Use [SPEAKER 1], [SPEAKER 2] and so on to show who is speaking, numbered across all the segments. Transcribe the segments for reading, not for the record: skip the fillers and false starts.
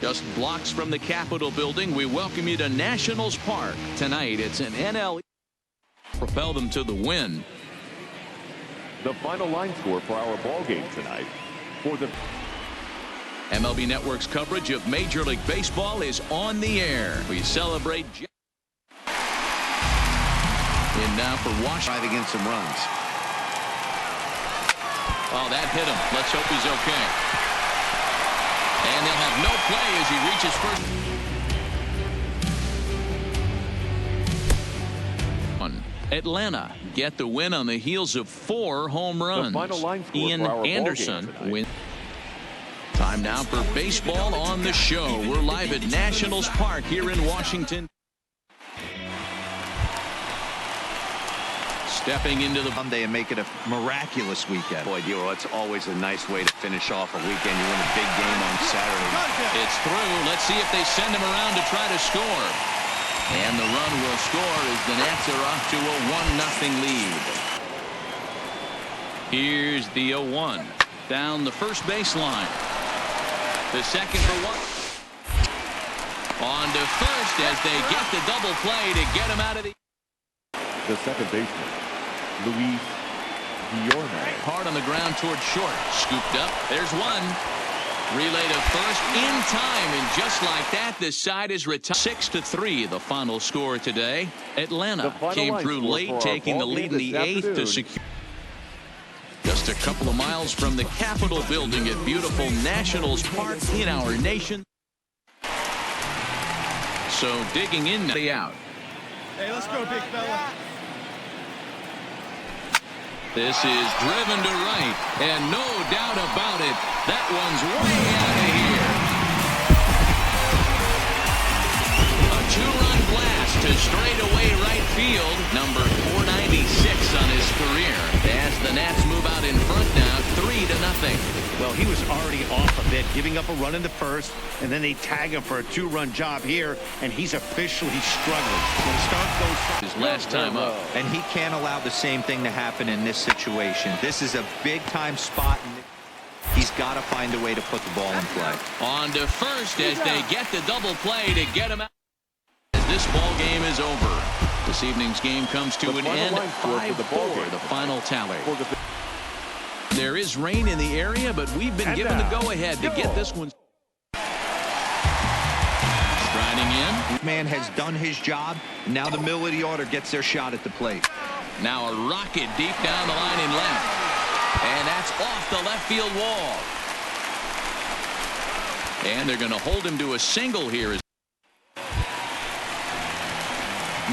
[SPEAKER 1] Just blocks from the Capitol building, we welcome you to Nationals Park. Tonight, it's an NL propel them to the win.
[SPEAKER 2] The final line score for our ball game tonight for the
[SPEAKER 1] MLB Network's coverage of Major League Baseball is on the air. We celebrate in now for Washington.
[SPEAKER 3] Driving in some runs.
[SPEAKER 1] Oh, that hit him. Let's hope he's okay. And they'll have no play as he reaches first. Atlanta get the win on the heels of 4 home runs.
[SPEAKER 2] The final line score
[SPEAKER 1] Ian
[SPEAKER 2] for our
[SPEAKER 1] Anderson
[SPEAKER 2] ball game
[SPEAKER 1] wins. Time now for baseball on the show. We're live at Nationals Park here in Washington. Stepping into the
[SPEAKER 3] Monday and make it a miraculous weekend. Boy, it's always a nice way to finish off a weekend. You win a big game on Saturday.
[SPEAKER 1] It's through. Let's see if they send him around to try to score. And the run will score as the Nats are off to a 1-0 lead. Here's the 0-1 down the first baseline. The second for 1. On to first as they get the double play to get him out of the
[SPEAKER 2] second baseman, Luis Guillorme.
[SPEAKER 1] Hard on the ground toward short. Scooped up. There's one. Relay to first in time, and just like that, this side is retired. 6-3, the final score today. Atlanta came through late, taking the lead in the 8th to secure. Just a couple of miles from the Capitol building at beautiful Nationals Park in our nation. So digging in the out.
[SPEAKER 4] Hey, let's go, big fella.
[SPEAKER 1] This is driven to right, and no doubt about it, that one's way out of here. A 2-run blast to straightaway right field, number 496 on his career. As the Nats move out in front now, 3-0.
[SPEAKER 3] Well, he was already off a bit, giving up a run in the first, and then they tag him for a 2-run job here, and he's officially struggling. When start goes
[SPEAKER 1] his last time up,
[SPEAKER 5] and he can't allow the same thing to happen in this situation. This is a big-time spot, and he's got to find a way to put the ball in play.
[SPEAKER 1] On to first as they get the double play to get him out. As this ball game is over, this evening's game comes to an end. 5-4, the final tally. There is rain in the area, but we've been given the go-ahead to get this one. Striding in.
[SPEAKER 5] Man has done his job. Now the middle of the order gets their shot at the plate.
[SPEAKER 1] Now a rocket deep down the line in left. And that's off the left field wall. And they're going to hold him to a single here.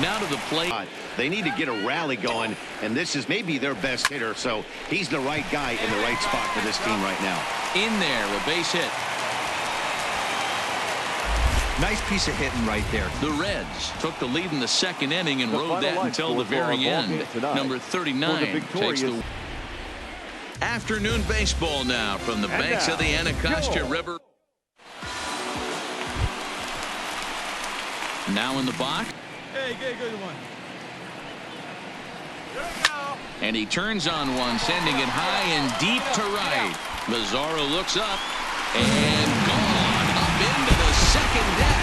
[SPEAKER 1] Now to the plate.
[SPEAKER 3] They need to get a rally going, and this is maybe their best hitter, so he's the right guy in the right spot for this team right now.
[SPEAKER 1] In there, a base hit.
[SPEAKER 5] Nice piece of hitting right there.
[SPEAKER 1] The Reds took the lead in the second inning and rode that until the very end. Number 39 takes the afternoon baseball now from the banks of the Anacostia River. Now in the box.
[SPEAKER 4] Hey, good one.
[SPEAKER 1] And he turns on one, sending it high and deep to right. Mazzaro looks up and gone up into the second deck.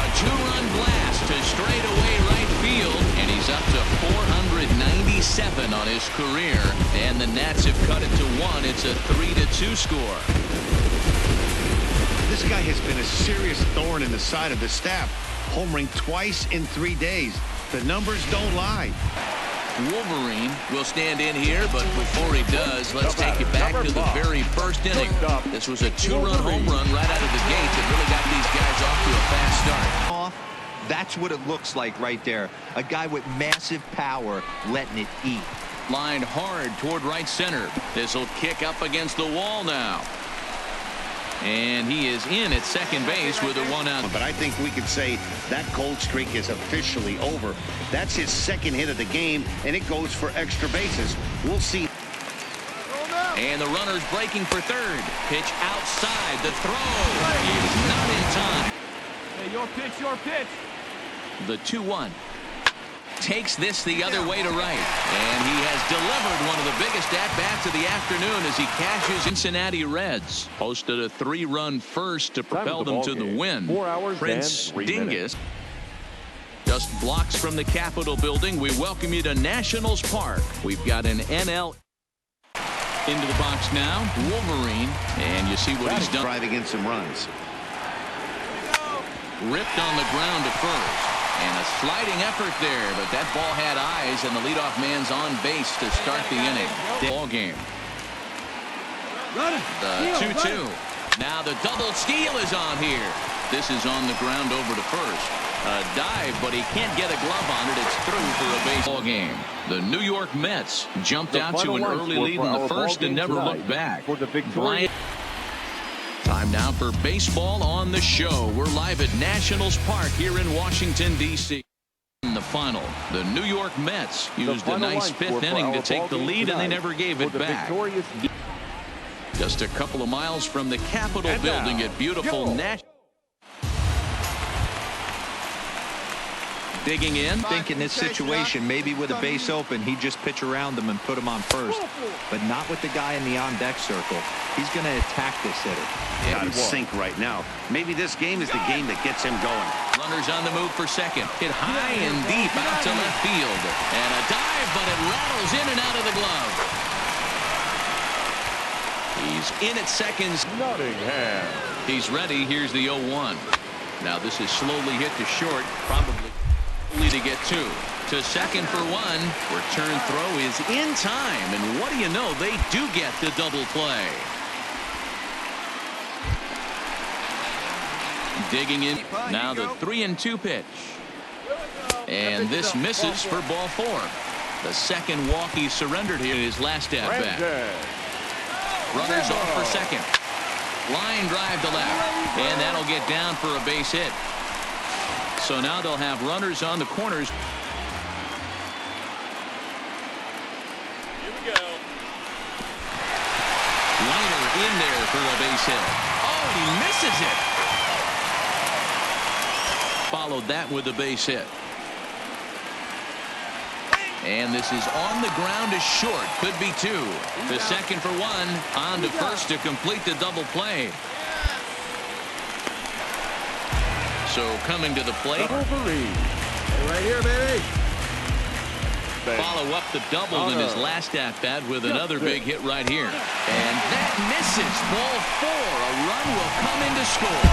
[SPEAKER 1] A 2-run blast to straightaway right field, and he's up to 497 on his career. And the Nats have cut it to 1. It's a 3-2 score.
[SPEAKER 3] This guy has been a serious thorn in the side of the staff, homering twice in 3 days. The numbers don't lie.
[SPEAKER 1] Wolverine will stand in here, but before he does, let's take it back to the very first inning. This was a 2-run home run right out of the gate that really got these guys off to a fast start.
[SPEAKER 5] That's what it looks like right there. A guy with massive power letting it eat.
[SPEAKER 1] Lined hard toward right center. This will kick up against the wall now. And he is in at second base with a 1-out.
[SPEAKER 3] But I think we could say that cold streak is officially over. That's his second hit of the game, and it goes for extra bases. We'll see.
[SPEAKER 1] And the runner's breaking for third. Pitch outside. The throw is not in time.
[SPEAKER 4] Hey, your pitch, your pitch.
[SPEAKER 1] The 2-1. takes this the other way to right. And he has delivered one of the biggest at-bats of the afternoon as he cashes. Cincinnati Reds posted a 3-run first to propel them to the win.
[SPEAKER 2] 4 hours
[SPEAKER 1] Prince
[SPEAKER 2] and 3
[SPEAKER 1] Dingus.
[SPEAKER 2] minutes.
[SPEAKER 1] Just blocks from the Capitol building. We welcome you to Nationals Park. We've got an NL into the box now. Wolverine. And you see what he's done.
[SPEAKER 3] Driving in some runs.
[SPEAKER 1] Ripped on the ground to first. And a sliding effort there, but that ball had eyes, and the leadoff man's on base to start the inning. Ball game. The 2-2. Now the double steal is on here. This is on the ground over to first. A dive, but he can't get a glove on it. It's through for a baseball game. The New York Mets jumped out to an early lead in the first and never looked back. Time now for baseball on the show. We're live at Nationals Park here in Washington, D.C. In the final, the New York Mets used a nice fifth inning to take the lead, and they never gave it back. Just a couple of miles from the Capitol building at beautiful National. Digging in.
[SPEAKER 5] I think in this situation, maybe with a base open, he'd just pitch around him and put him on first. But not with the guy in the on-deck circle. He's going to attack this hitter.
[SPEAKER 3] Got to sink right now. Maybe this game is the game that gets him going.
[SPEAKER 1] Runners on the move for second. Hit high and deep out to left field. And a dive, but it rattles in and out of the glove. He's in at seconds.
[SPEAKER 2] Nottingham.
[SPEAKER 1] He's ready. Here's the 0-1. Now this is slowly hit to short. Probably to get two. To second for one. Return throw is in time. And what do you know? They do get the double play. Digging in. Now the 3-2 pitch. And this misses for ball 4. The second walk he surrendered here in his last at bat. Runners off for second. Line drive to left. And that'll get down for a base hit. So now they'll have runners on the corners. Here we go. Liner in there for a base hit. Oh, and he misses it. Followed that with a base hit. And this is on the ground is short. Could be 2. The second for 1. On to first to complete the double play. So coming to the plate.
[SPEAKER 4] Right here, baby.
[SPEAKER 1] Follow up the double in his last at-bat with another big hit right here. And that misses. Ball 4. A run will come in to score.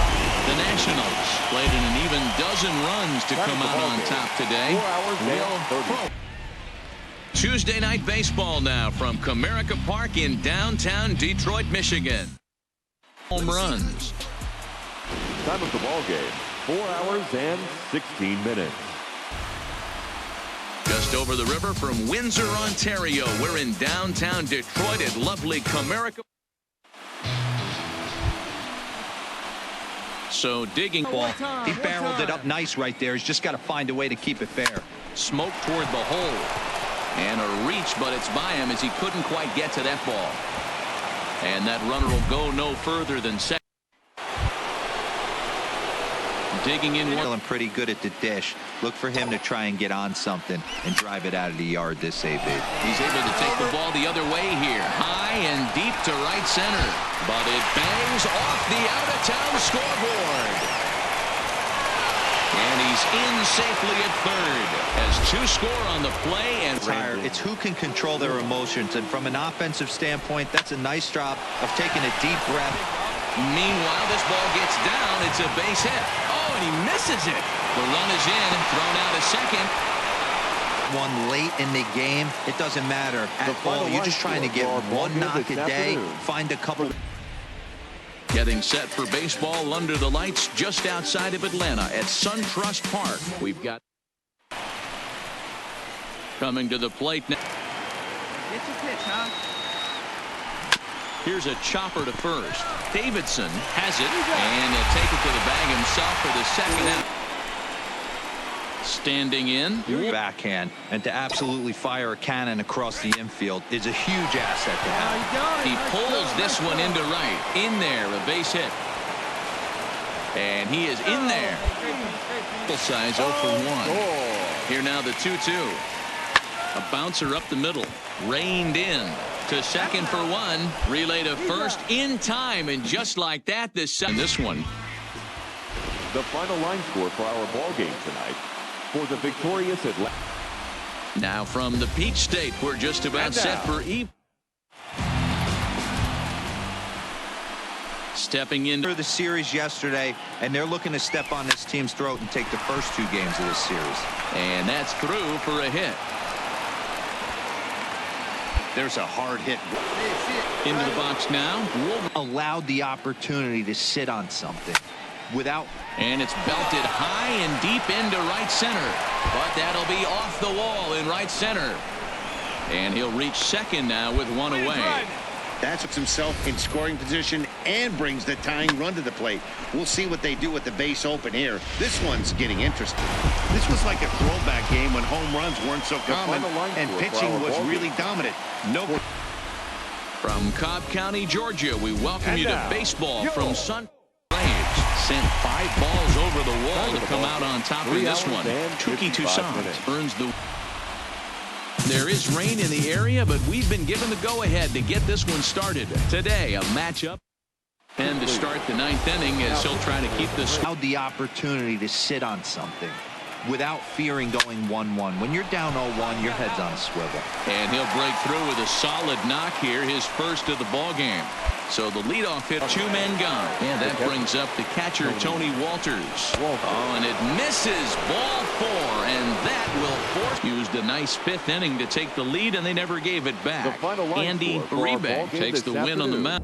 [SPEAKER 1] The Nationals played in an even dozen runs to come out on top today. Tuesday night baseball now from Comerica Park in downtown Detroit, Michigan. Home runs.
[SPEAKER 2] Time of the ball game. 4 hours and 16 minutes.
[SPEAKER 1] Just over the river from Windsor, Ontario. We're in downtown Detroit at lovely Comerica. So digging ball.
[SPEAKER 5] He barreled it up nice right there. He's just got to find a way to keep it fair.
[SPEAKER 1] Smoke toward the hole. And a reach, but it's by him as he couldn't quite get to that ball. And that runner will go no further than second. Digging in.
[SPEAKER 5] Feeling pretty good at the dish. Look for him to try and get on something and drive it out of the yard this AB.
[SPEAKER 1] He's able to take the ball the other way here. High and deep to right center. But it bangs off the out-of-town scoreboard. And he's in safely at third. Has 2 score on the play. And
[SPEAKER 5] it's who can control their emotions. And from an offensive standpoint, that's a nice job of taking a deep breath.
[SPEAKER 1] Meanwhile, this ball gets down. It's a base hit. Oh, and he misses it. The run is in. Thrown out a second.
[SPEAKER 5] One late in the game. It doesn't matter. At all, you're just trying to get one knock a day. Find a couple.
[SPEAKER 1] Getting set for baseball under the lights just outside of Atlanta at SunTrust Park. We've got coming to the plate now.
[SPEAKER 6] Get your pitch, huh?
[SPEAKER 1] Here's a chopper to first. Davidson has it, and he'll take it to the bag himself for the second out. Standing in.
[SPEAKER 5] Backhand, and to absolutely fire a cannon across the infield is a huge asset to have.
[SPEAKER 1] He pulls this one into right. In there, a base hit. And he is in there. Full size 0 for 1. Here now the 2-2. A bouncer up the middle. Reined in to second for one. Relay to first in time. And just like that, this one.
[SPEAKER 2] The final line score for our ball game tonight. For the victorious Atlanta.
[SPEAKER 1] Now from the Peach State, we're just about set for stepping into
[SPEAKER 5] the series yesterday, and they're looking to step on this team's throat and take the first 2 games of this series.
[SPEAKER 1] And that's through for a hit.
[SPEAKER 3] There's a hard hit.
[SPEAKER 1] Into the box now.
[SPEAKER 5] Allowed the opportunity to sit on something without.
[SPEAKER 1] And it's belted high and deep into right center. But that'll be off the wall in right center. And he'll reach second now with one away.
[SPEAKER 3] That's puts himself in scoring position and brings the tying run to the plate. We'll see what they do with the base open here. This one's getting interesting. This was like a throwback game when home runs weren't so common and pitching was really dominant. No.
[SPEAKER 1] From Cobb County, Georgia, we welcome you to baseball from Sun. Sent 5 balls over the wall to come out on top in this one. Tuki Toussaint earns the. There is rain in the area, but we've been given the go-ahead to get this one started. Today, a matchup. And to start the 9th inning as he'll try to keep this.
[SPEAKER 5] Allowed the opportunity to sit on something without fearing going 1-1. When you're down 0-1, your head's on a swivel.
[SPEAKER 1] And he'll break through with a solid knock here, his first of the ball game. So the leadoff hit, 2 men gone. And that brings up the catcher, Tony Walters. Oh, and it misses, ball 4, and that will force. Used a nice 5th inning to take the lead, and they never gave it back. Andy Rebank takes the win on the mound.